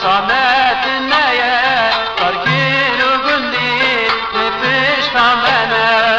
صامت النية فركين وقندي نفش طمنا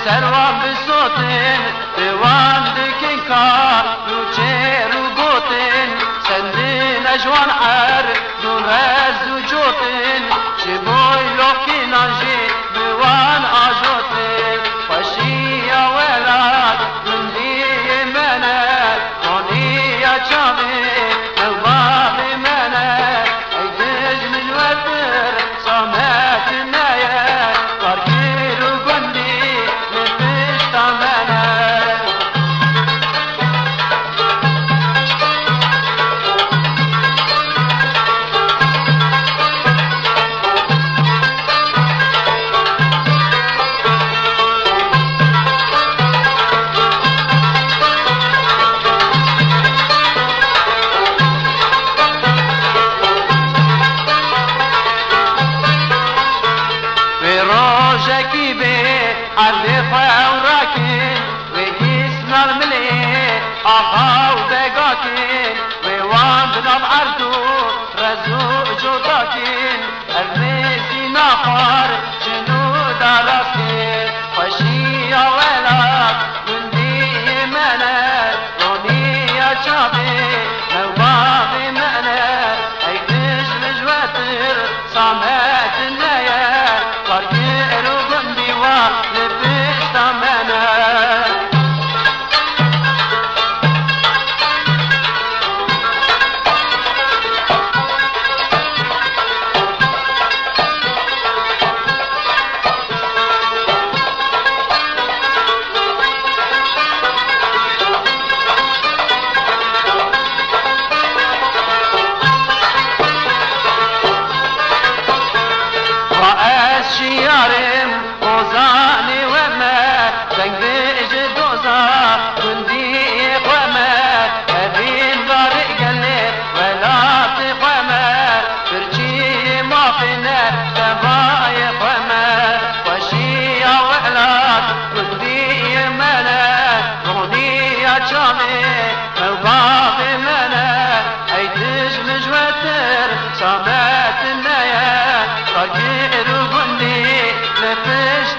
سروان بصوتين ديوان دكين كار يوچير وقوتين سندين اجوان عر دون رز وجوتين شبوي لوكي نانجي ديوان اجوتين فشي يا ولاد من دي منك روني يا جامي الباب منك ايدج من وتر صامت النايه فركير وقندي روجكي بي عرفة وراكين وكيسنا الملي أخاو دقاكين ويوان بنا بعردو رزو جوتاكين الرزي نخار جنود علاسكين فشي يا ولاد من دي منك روني يا جابي نوابي منك ايدش مجواتر صامت النية فركير وقندي ونفش طمنا شيارم وزاني وما تنقج دوزا كندي قوما هبين بارق قلي ولا تقوما فرجي ما فينا تباي قوما وشي يا ولاد كندي منا روني يا جامي الباب منا ايدج مجوتر صامت النية فركير وقندي نفش